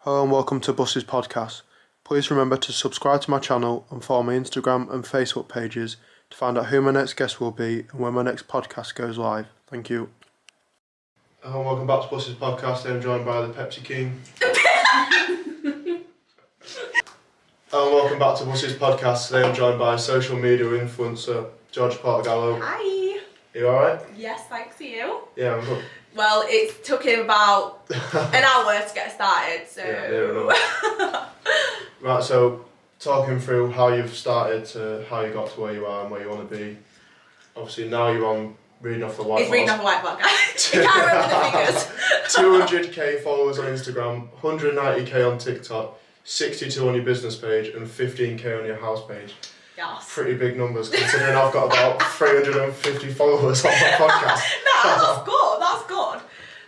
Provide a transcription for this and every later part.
Hello and welcome to Bussy's podcast. Please remember to subscribe to my channel and follow my Instagram and Facebook pages to find out who my next guest will be and when my next podcast goes live. Thank you. Hello and welcome back to Bussy's podcast. I'm joined by the Pepsi King. Hello and welcome back to Bussy's podcast. Today I'm joined by social media influencer George Portogallo. Hi. You alright? Yes, thanks to you. Yeah, I'm good. Well, it took him about an hour to get started, so... Yeah, right, so talking through how you've started to how you got to where you are and where you want to be. Obviously now you're on reading off the whiteboard. He's reading off the whiteboard, guys. You can't remember the figures. 200k followers on Instagram, 190k on TikTok, 62 on your business page and 15k on your house page. Yes. Pretty big numbers considering I've got about 350 followers on my podcast. That's good.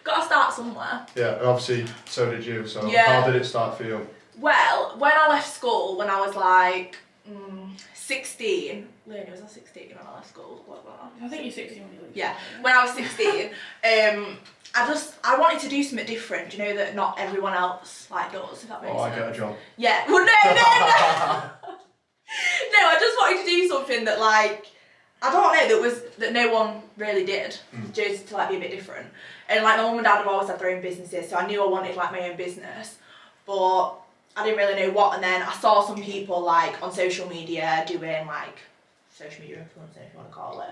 Gotta start somewhere. Yeah, and obviously so did you, so Yeah. How did it start for you? Well, when I left school, when I was like 16, Leonie, was I 16 when I left school? I think you're 16 when you leave. Yeah, when I was 16, I wanted to do something different, you know, that not everyone else does, if that makes sense. I get a job. Yeah, well no. No, I just wanted to do something that I don't know, that no one really did, just to be a bit different. And my mum and dad have always had their own businesses, so I knew I wanted my own business, but I didn't really know what. And then I saw some people on social media doing social media influencing, if you want to call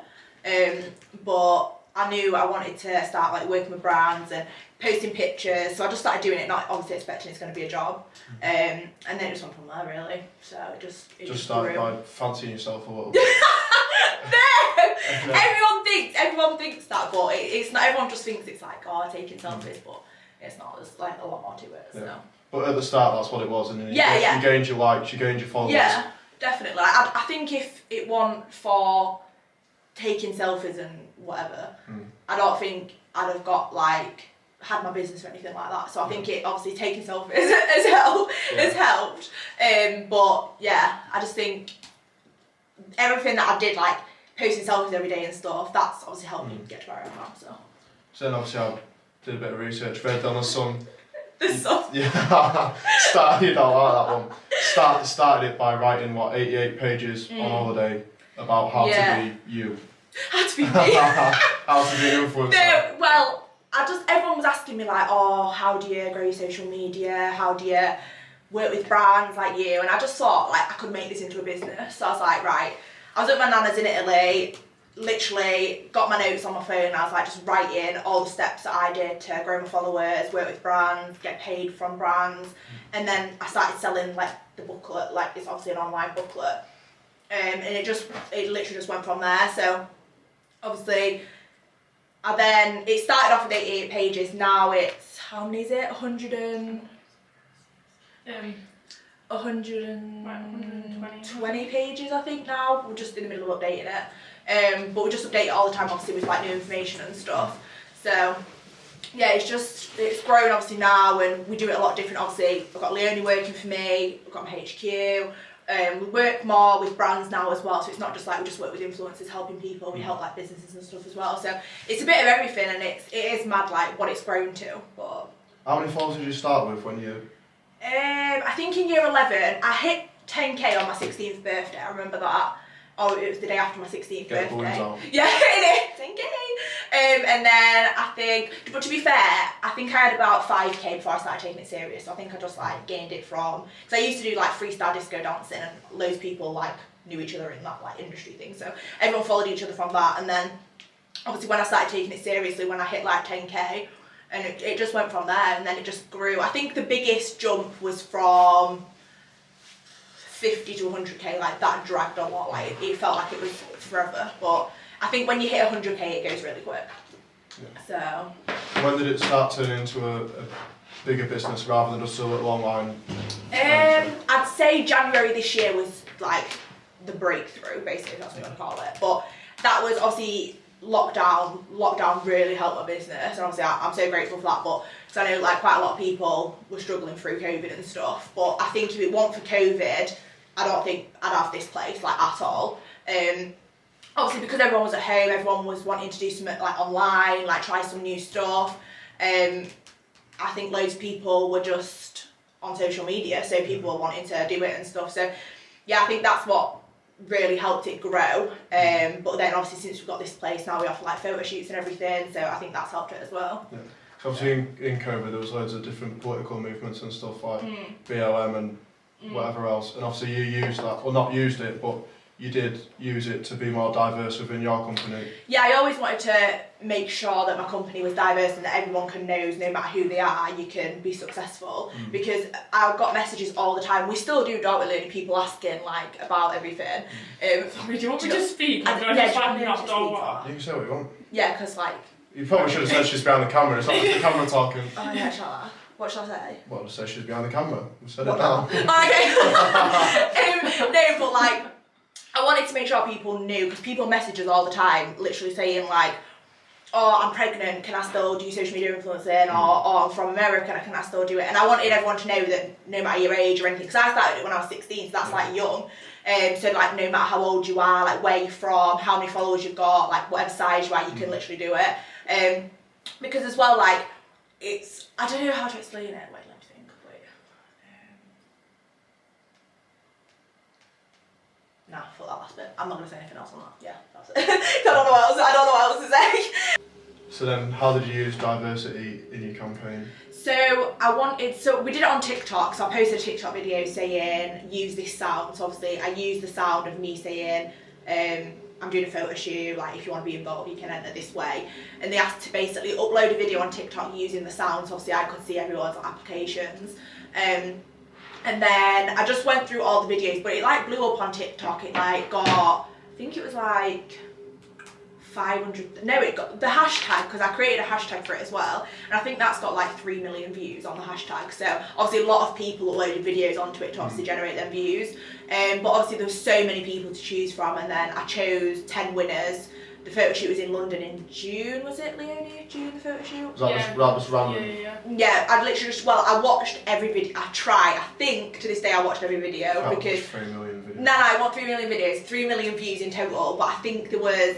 it. But I knew I wanted to start working with brands and posting pictures, so I just started doing it, not obviously expecting it's going to be a job. And then it just went from there really. So it just started grew. by fancying yourself a little bit. No! Everyone thinks that, but it's not. Everyone just thinks it's taking selfies, but it's not. There's a lot more to it. So. Yeah. But at the start, that's what it was, and then you gained your likes, you gained your followers. Yeah, definitely. I think if it weren't for taking selfies and whatever, I don't think I'd have got had my business or anything like that. So I think it obviously taking selfies has helped. But yeah, I just think everything that I did, posting selfies every day and stuff, that's obviously helped me get to where I am now. So then obviously I did a bit of research, read on the Sun. The Sun. Yeah, started. I like that one. Started it by writing 88 pages on holiday about how to be you. How to be me. How to be an influencer. No, well, everyone was asking me how do you grow your social media? How do you work with brands like you? And I just thought I could make this into a business. So I was right. I was at my nana's in Italy, literally got my notes on my phone, and I was just writing all the steps that I did to grow my followers, work with brands, get paid from brands. And then I started selling the booklet, it's obviously an online booklet. And it literally just went from there. So obviously it started off with 88 pages. Now it's, how many is it? 120 pages, I think now. We're just in the middle of updating it. But we just update it all the time, obviously, with new information and stuff. So yeah, it's grown obviously now, and we do it a lot different. Obviously, I've got Leonie working for me, I've got my HQ. We work more with brands now as well, so it's not just we just work with influencers helping people. We help businesses and stuff as well. So it's a bit of everything, and it is mad what it's grown to. But how many followers did you start with when you? I think in year 11 I hit 10k on my 16th birthday. I remember that. Oh, it was the day after my 16th birthday. Yeah, it is 10k. And then I think, but to be fair, I think I had about 5k before I started taking it serious. So I think I just gained it from, because I used to do freestyle disco dancing, and loads of people knew each other in that industry thing. So everyone followed each other from that. And then obviously when I started taking it seriously, when I hit 10k, and it just went from there, and then it just grew. I think the biggest jump was from 50 to 100k, that dragged a lot. It felt like it was forever, but I think when you hit 100k it goes really quick. Yeah. So when did it start turning into a bigger business rather than just a little online? I'd say January this year was the breakthrough, basically, that's what I call it. But that was obviously lockdown really helped my business, and obviously I'm so grateful for that. But because I know quite a lot of people were struggling through COVID and stuff, but I think if it weren't for COVID, I don't think I'd have this place at all. Obviously because everyone was at home, everyone was wanting to do something online, try some new stuff. I think loads of people were just on social media, so people were wanting to do it and stuff. So yeah, I think that's what really helped it grow. But then obviously since we've got this place now, we offer like photo shoots and everything, so I think that's helped it as well. Yeah. So obviously in COVID there was loads of different political movements and stuff like BLM and whatever else, and obviously you used that, well not used it, but you did use it to be more diverse within your company. Yeah, I always wanted to make sure that my company was diverse and that everyone can know, no matter who they are, you can be successful. Because I've got messages all the time. We still do, don't we, people asking like about everything. Sorry, do you want me to speak? Yeah, do you want me to speak? You can say what you want. Yeah, because like... You probably should have said she's behind the camera, it's not just the camera talking. Oh yeah, shall I? What shall I say? Well, just say she's behind the camera. We said What it now. Okay. No, but like, I wanted to make sure people knew, because people message us all the time, literally saying like, oh, I'm pregnant, can I still do social media influencing? Or I'm from America, can I still do it? And I wanted everyone to know that no matter your age or anything, because I started it when I was 16, so that's like young. So like no matter how old you are, like where you're from, how many followers you've got, like whatever size you are, you can literally do it. Because as well, like, it's, I don't know how to explain it. Wait, let me think. Wait. Nah, fuck that last bit. I'm not going to say anything else on that. Yeah, that's it. I don't know what else to say. So then, how did you use diversity in your campaign? So we did it on TikTok, so I posted a TikTok video saying, use this sound. So obviously I used the sound of me saying, I'm doing a photo shoot, like if you want to be involved you can enter this way. And they asked to basically upload a video on TikTok using the sound, so obviously I could see everyone's applications. And then I just went through all the videos, but it like blew up on TikTok. It like got, I think it was like 500, no, it got the hashtag, because I created a hashtag for it as well, and I think that's got like 3 million views on the hashtag. So obviously a lot of people uploaded videos onto it to obviously generate them views. But obviously there was so many people to choose from, and then I chose 10 winners. The photo shoot was in London in June, was it, Leonie? June, the photo shoot? Was that just random? Yeah, I'd literally just, well, I watched every video. I think to this day I watched every video, because 3 million videos. No, I want 3 million videos, 3 million views in total, but I think there was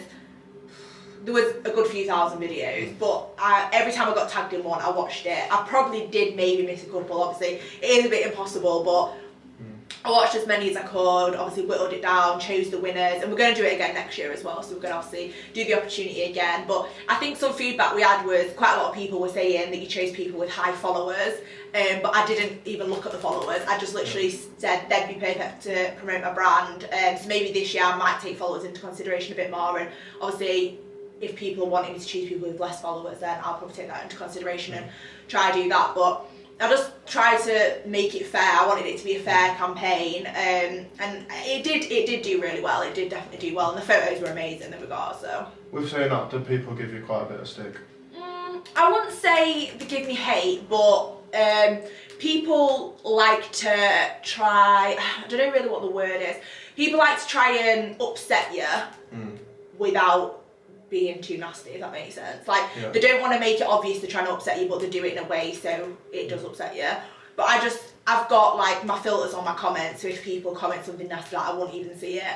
a good few thousand videos, but every time I got tagged in one, I watched it. I probably did maybe miss a couple, obviously. It is a bit impossible, but I watched as many as I could, obviously whittled it down, chose the winners, and we're going to do it again next year as well, so we're going to obviously do the opportunity again. But I think some feedback we had was, quite a lot of people were saying that you chose people with high followers, but I didn't even look at the followers. I just literally said they'd be perfect to promote my brand, so maybe this year I might take followers into consideration a bit more, and obviously if people wanted me to choose people with less followers, then I'll probably take that into consideration and try to do that. But I just tried to make it fair. I wanted it to be a fair campaign, and it did do really well. It did definitely do well, and the photos were amazing that we got. So with saying that, did people give you quite a bit of stick? I wouldn't say they give me hate, but people like to try. I don't know really what the word is. People like to try and upset you without being too nasty, if that makes sense. Like, they don't want to make it obvious they're trying to upset you, but they do it in a way so it does upset you. But I've got like my filters on my comments, so if people comment something nasty, like, I won't even see it.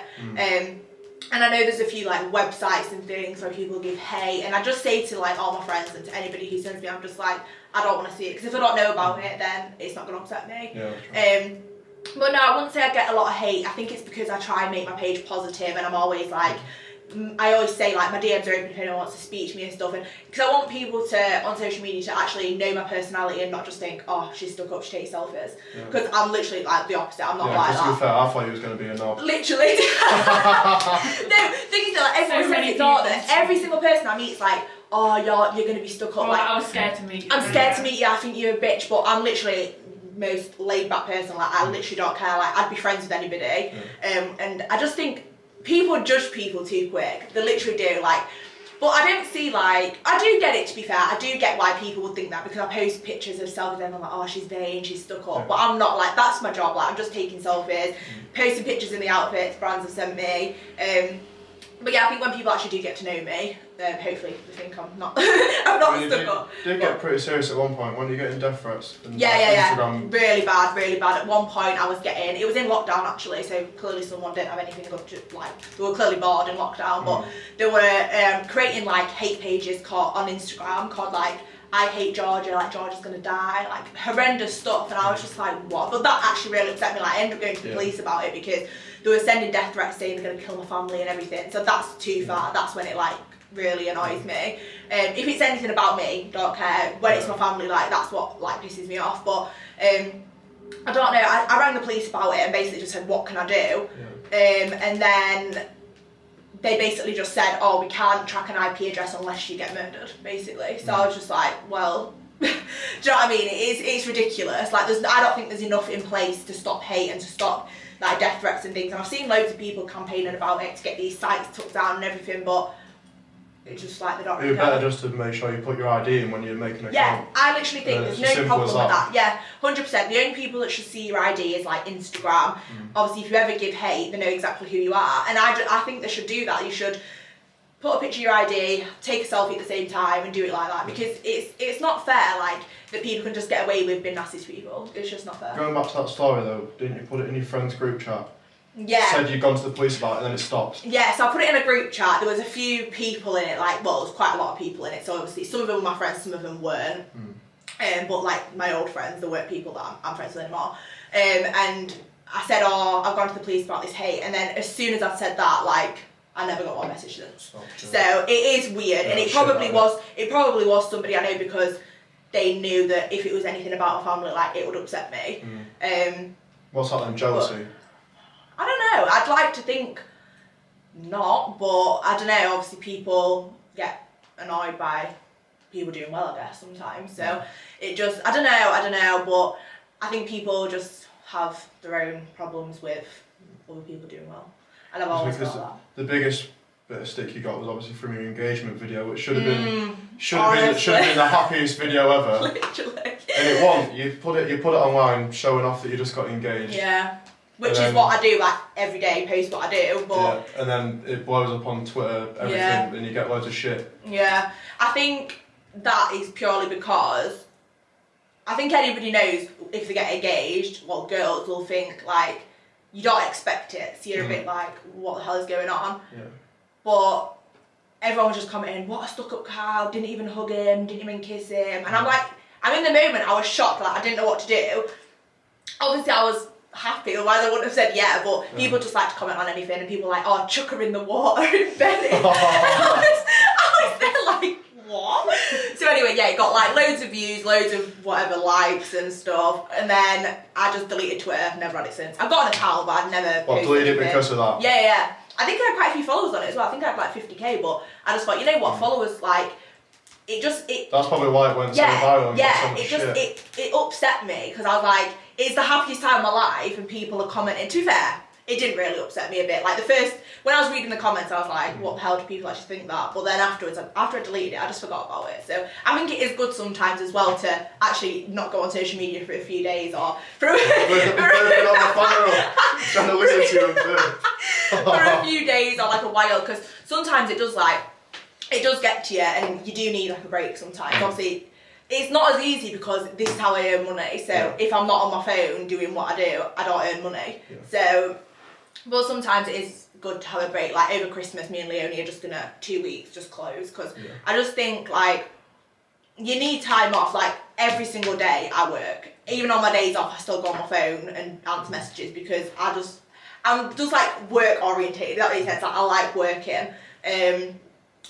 And I know there's a few like websites and things where people give hate, and I just say to like all my friends and to anybody who sends me, I'm just like, I don't want to see it, because if I don't know about it, then it's not going to upset me. But no, I wouldn't say I get a lot of hate. I think it's because I try and make my page positive, and I'm always like, I always say like my DMs are open if anyone wants to speak to me and stuff, and because I want people to, on social media, to actually know my personality and not just think, oh, she's stuck up, she takes selfies, because I'm literally like the opposite. I'm not like that. To be fair, I thought you was going to be a knob. Literally. No, thing is that like, everyone says it's all that. Every single person I meet is like, oh, you're going to be stuck up. Well, like, I was scared to meet you. I'm scared to meet you. I think you're a bitch, but I'm literally most laid back person. Like, I literally don't care. Like, I'd be friends with anybody. And I just think people judge people too quick. They literally do. Like, but I don't see like, I do get it, to be fair. I do get why people would think that, because I post pictures of selfies and I'm like, oh, she's vain, she's stuck up. But I'm not like, that's my job. Like, I'm just taking selfies, posting pictures in the outfits brands have sent me. But yeah, I think when people actually do get to know me, hopefully they think I'm not I'm not stuck up. You did get pretty serious at one point when you getting death threats. Yeah. Instagram. Really bad. At one point I was getting, it was in lockdown actually, so clearly someone didn't have anything good to, like, they were clearly bored in lockdown, but they were creating like hate pages on Instagram called like, I hate Georgia, like Georgia's gonna die, like horrendous stuff, and I was just like, what? But that actually really upset me. Like I ended up going to the police about it because they were sending death threats saying they're gonna kill my family and everything. So that's too far. That's when it like really annoys me. If it's anything about me, don't care. When it's my family, like that's what like pisses me off. But I don't know. I rang the police about it and basically just said, what can I do? And then they basically just said, oh, we can't track an IP address unless you get murdered, basically. So I was just like, well, do you know what I mean? It's ridiculous. Like, I don't think there's enough in place to stop hate and to stop like death threats and things. And I've seen loads of people campaigning about it to get these sites took down and everything, but it's just like they don't really It's better just to make sure you put your ID in when you're making an account. Yeah, I literally think there's no problem with that. Yeah, 100%. The only people that should see your ID is like Instagram. Obviously, if you ever give hate, they know exactly who you are. And I think they should do that. You should put a picture of your ID, take a selfie at the same time and do it like that. Because it's not fair, like, that people can just get away with being nasty to people. It's just not fair. Going back to that story though, didn't you put it in your friend's group chat? Yeah. Said you'd gone to the police about it and then it stopped. Yeah, so I put it in a group chat. There was a few people in it, like, well, there was quite a lot of people in it. So obviously some of them were my friends, some of them weren't. But like my old friends, there weren't people that I'm friends with anymore. And I said, oh, I've gone to the police about this hate. And then as soon as I said that, like, I never got one message since. So it is weird. And it probably was somebody I know because they knew that if it was anything about a family, like, it would upset me. What's that then, jealousy? I don't know. I'd like to think not, but I don't know. Obviously, people get annoyed by people doing well, I guess, sometimes. So it just, I don't know. But I think people just have their own problems with other people doing well. And I've always got that. The biggest bit of stick you got was obviously from your engagement video, which should have been the happiest video ever. Literally. And it wasn't. You put it online showing off that you just got engaged. Yeah. Which is what I do, like, every day, post what I do, but... Yeah, and then it blows up on Twitter, everything, and you get loads of shit. Yeah, I think that is purely because I think anybody knows if they get engaged, well, girls will think, like, you don't expect it, so you're a bit like, what the hell is going on? Yeah. But everyone was just commenting, what a stuck-up cow, didn't even hug him, didn't even kiss him, and I'm like, in the moment, I was shocked, like, I didn't know what to do. Obviously, I was happy, otherwise I wouldn't have said yeah, but people just like to comment on anything, and people are like, oh, chuck her in the water in bed. I was there like, what? So anyway, yeah, it got like loads of views, loads of whatever likes and stuff, and then I just deleted Twitter, never had it since. I've got an account, but I've never deleted it because of that? Yeah. I think I had quite a few followers on it as well. I think I had like 50k, but I just thought, you know what, followers, like, that's probably why it went so viral and got so much shit. It upset me, because I was like, it's the happiest time of my life, and people are commenting. To be fair, it didn't really upset me a bit. Like, when I was reading the comments, I was like, what the hell do people actually think that? But then afterwards, after I deleted it, I just forgot about it. So I think it is good sometimes as well to actually not go on social media for a few days or for a few days or like a while, because sometimes it does get to you, and you do need like a break sometimes. Obviously, it's not as easy because this is how I earn money. So if I'm not on my phone doing what I do, I don't earn money. So, but sometimes it is good to have a break. Like over Christmas, me and Leonie are just gonna 2 weeks just close, because I just think like you need time off. Like every single day I work, even on my days off, I still go on my phone and answer messages, because I'm just like work orientated. That makes sense. Like, I like working.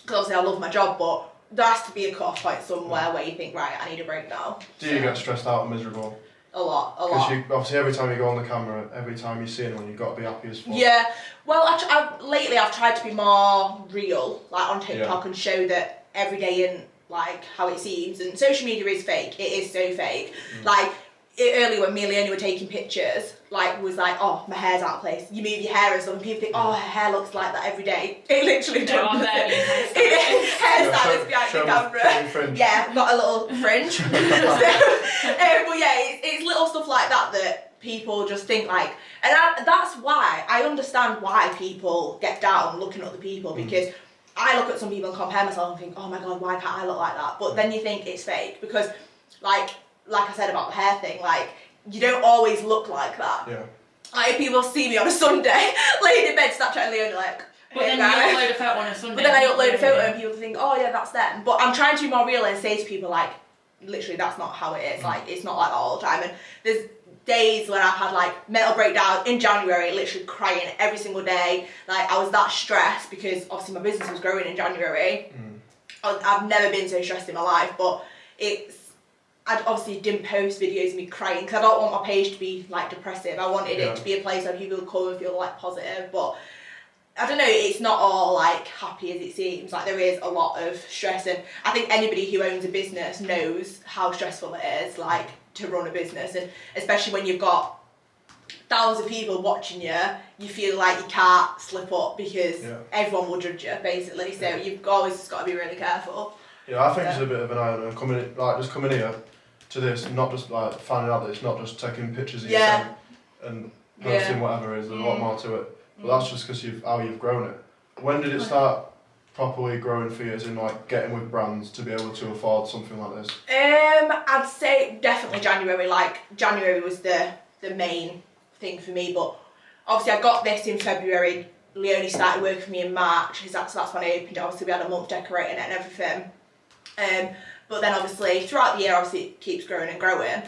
Because obviously I love my job, but there has to be a cut-off point somewhere where you think, right, I need a break now. Do you get stressed out and miserable? A lot. Because obviously every time you go on the camera, every time you see anyone, you've got to be happy as fuck. Yeah, well, lately I've tried to be more real, like on TikTok, and show that every day isn't like how it seems. And social media is fake. It is so fake. Like, earlier when me and Leonie were taking pictures, like, was like, oh, my hair's out of place. You move your hair and stuff, and people think, oh, her hair looks like that every day. It literally doesn't. Hairstylist behind the camera. Yeah, I've got a little fringe. But yeah, it's little stuff like that people just think like, and that's why I understand why people get down looking at other people, because I look at some people and compare myself and think, oh my god, why can't I look like that? But then you think it's fake, because like I said about the hair thing, like, you don't always look like that. Yeah. Like, if people see me on a Sunday, laying in bed, Snapchatting Leonie, like, but then you upload a photo on a Sunday. But then I upload a photo and people think, oh yeah, that's them. But I'm trying to be more real and say to people, like, literally that's not how it is. Like, it's not like that all the time. And there's days when I've had like mental breakdowns in January, literally crying every single day. Like, I was that stressed because obviously my business was growing in January. I've never been so stressed in my life, but I obviously didn't post videos of me crying because I don't want my page to be like depressive. I wanted it to be a place where people come and feel like positive, but I don't know, it's not all like happy as it seems. Like, there is a lot of stress, and I think anybody who owns a business knows how stressful it is, like, to run a business, and especially when you've got thousands of people watching you, you feel like you can't slip up because everyone will judge you, basically. So you've always just got to be really careful. Yeah, I think it's a bit of an eye-opener coming here to this, not just like finding out that it's not just taking pictures of yourself and posting whatever it is. There's a lot more to it. But that's just because how you've grown it. When did it start properly growing for you, as in like getting with brands to be able to afford something like this? I'd say definitely January. Like, January was the main thing for me, but obviously I got this in February. Leonie started working for me in March, because that's when I opened it. Obviously we had a month decorating it and everything. But then obviously throughout the year, obviously it keeps growing and growing.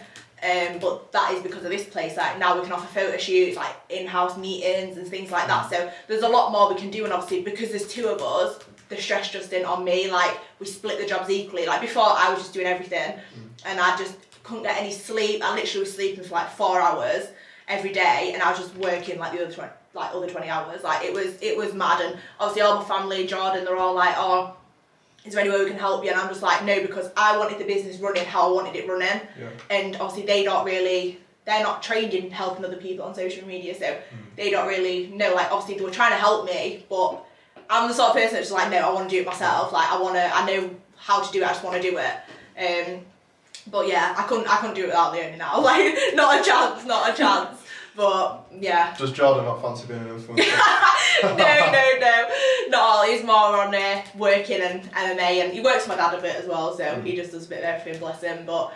But that is because of this place. Like, now we can offer photo shoots, like in-house meetings and things like that. So there's a lot more we can do, and obviously because there's two of us, the stress just isn't on me. Like, we split the jobs equally. Like, before I was just doing everything, and I just couldn't get any sleep. I literally was sleeping for like 4 hours every day, and I was just working like the other 20 hours. Like, it was mad. And obviously all my family, Jordan, they're all like, oh, is there any way we can help you? And I'm just like, no, because I wanted the business running how I wanted it running. And obviously they're not trained in helping other people on social media, so they don't really know. Like, obviously they were trying to help me, but I'm the sort of person that's just like, no, I want to do it myself. Like, I know how to do it, I just want to do it. But yeah, I couldn't do it without Leonie now. Like, not a chance. But yeah. Does Jordan not fancy being an influencer? No, not all. He's more on working and MMA, and he works with my dad a bit as well, so he just does a bit of everything, bless him. But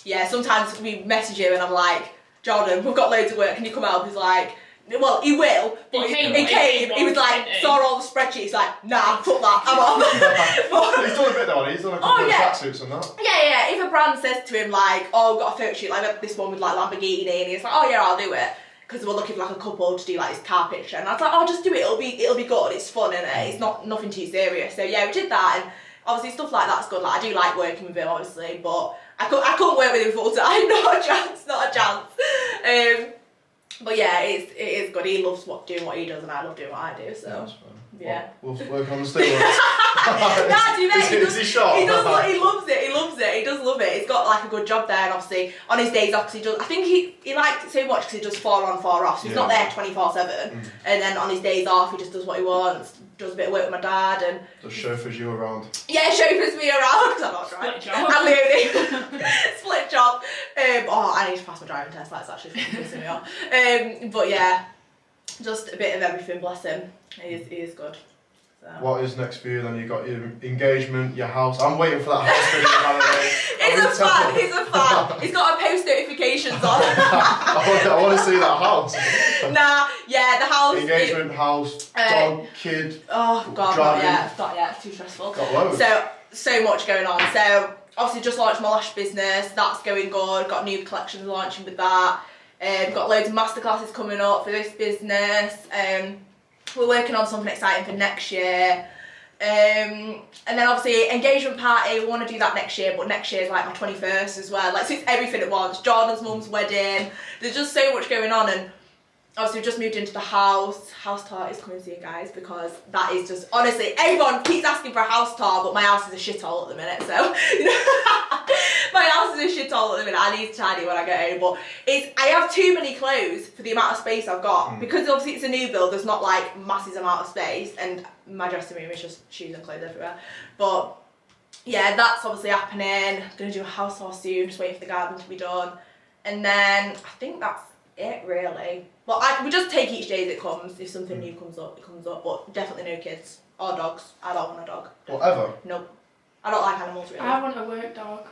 yeah, sometimes we message him and I'm like, Jordan, we've got loads of work, can you come help? He's like, well, he will, but he came, he was like, saw all the spreadsheets, like, nah, fuck that, I'm off. He's done a bit though, he's done a couple of tracksuits and that. Yeah, if a brand says to him like, oh, we've got a photo shoot, like this one with like Lamborghini, and he's like, oh yeah, I'll do it, because we're looking for like a couple to do like this car picture, and I was like, oh, just do it, it'll be good, it's fun, and it's nothing too serious. So yeah, we did that, and obviously stuff like that's good. Like, I do like working with him, obviously, but I couldn't work with him full time, not a chance. But yeah, it is good. He loves doing what he does, and I love doing what I do. So yeah. We'll work on the steroids. Is he sure? He loves it. He does love it. He's got like a good job there, and obviously on his days off, I think he likes it so much because he does 4 on 4 off. So he's not there 24/7. And then on his days off, he just does what he wants. Does a bit of work with my dad, and just chauffeurs you around. Yeah, chauffeurs me around because I'm not driving. Split job. I'm Leonie. Split job. I need to pass my driving test. That's actually pissing me off. But yeah, just a bit of everything. Bless him. He is good. So. What is next for you then? You got your engagement, your house. I'm waiting for that house video, by the way. He's a fan. He's got our post notifications on. I want to see that house. The house. Engagement, house, dog, kid. Oh God, not yet. It's too stressful. Got loads. So much going on. So obviously just launched my lash business. That's going good. Got new collections launching with that. Got loads of masterclasses coming up for this business. We're working on something exciting for next year. And then obviously engagement party, we want to do that next year, but next year is like my 21st as well. Like, so it's everything at once. Jordan's mum's wedding. There's just so much going on, and obviously we've just moved into the house. House tour is coming to you guys, because that is just, honestly, everyone keeps asking for a house tour, but my house is a shithole at the minute, so my house is a shithole at the minute. I need to tidy when I get home, but I have too many clothes for the amount of space I've got, because obviously it's a new build, there's not like massive amount of space, and my dressing room is just shoes and clothes everywhere. But yeah, that's obviously happening. I'm going to do a house tour soon, just waiting for the garden to be done, and then I think that's it really. Well, we just take each day as it comes. If something new comes up, it comes up. But definitely no kids or dogs. I don't want a dog. Whatever? Nope. I don't like animals really. I want a work dog.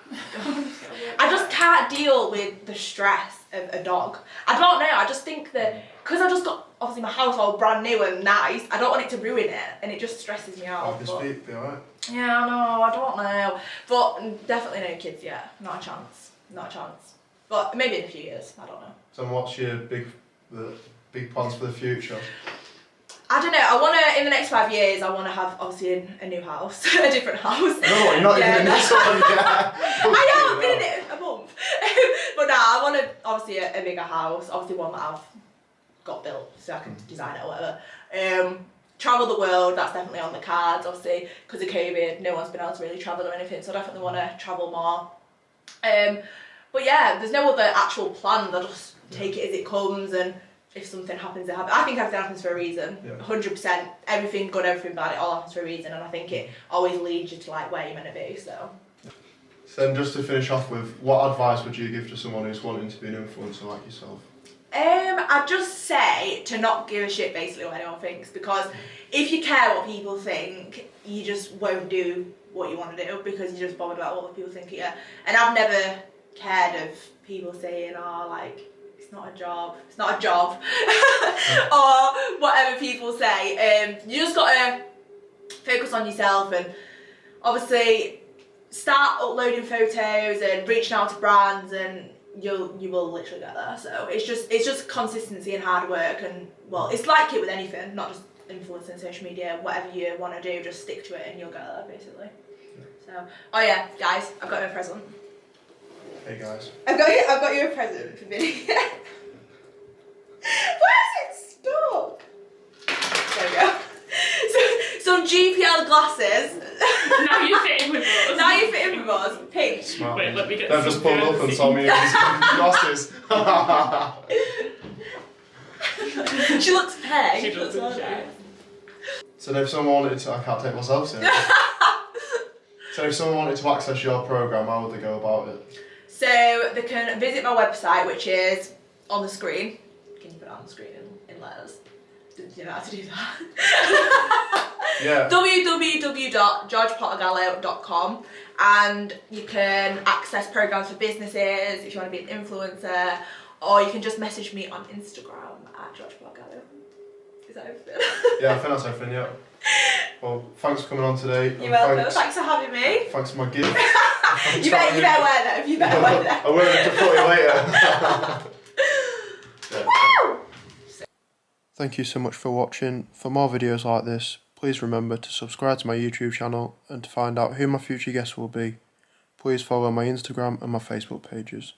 I just can't deal with the stress of a dog. I don't know, I just think that, because I just got, obviously my house all brand new and nice, I don't want it to ruin it, and it just stresses me out. This feet be alright. Yeah, I know, I don't know. But definitely no kids yet, not a chance. Not a chance. But maybe in a few years, I don't know. So what's your big plans for the future? I don't know, I want to, in the next 5 years, I want to have, obviously, a new house, a different house. No, you're not even in this one yet. I know, I've been in it a month. But no, I want obviously a bigger house, obviously one that I've got built, so I can design it or whatever. Travel the world, that's definitely on the cards, obviously, because of COVID, no one's been able to really travel or anything, so I definitely want to travel more. But yeah, there's no other actual plans, I just take it as it comes, and if something happens, it happens. I think everything happens for a reason, 100%. Everything good, everything bad, it all happens for a reason, and I think it always leads you to like where you're meant to be, so. So then just to finish off with, what advice would you give to someone who's wanting to be an influencer like yourself? I'd just say to not give a shit basically what anyone thinks, because if you care what people think, you just won't do what you want to do because you're just bothered about what people think of you. And I've never cared of people saying, oh, like, it's not a job, or whatever people say. You just got to focus on yourself and obviously start uploading photos and reaching out to brands, and you will literally get there. So it's just consistency and hard work, and well, it's like it with anything, not just influencing social media. Whatever you want to do, just stick to it and you'll get there basically. So, oh yeah, guys, I've got you a present. Hey guys. I've got you a present for Vinny. Where is it stuck? There we go. Some GPL glasses. Now you're fitting with us. Now you're fitting with us. Pink. Smart. Wait, let me get They've just pulled up and saw me in these glasses. She looks peg. She does look shy. So if someone wanted to, I can't take myself seriously. So if someone wanted to access your programme, how would they go about it? So they can visit my website, which is on the screen. Can you put it on the screen in letters? Do you know how to do that? Yeah. www.georgeportogallo.com, and you can access programs for businesses if you want to be an influencer, or you can just message me on Instagram at George Portogallo. Is that everything? Yeah, I think that's everything, yeah. Well, thanks for coming on today. You're welcome. Thanks for having me. Thanks for my gift. You better wear them. You better wear them. I will have to put it later. Woo! Thank you so much for watching. For more videos like this, please remember to subscribe to my YouTube channel, and to find out who my future guests will be, please follow my Instagram and my Facebook pages.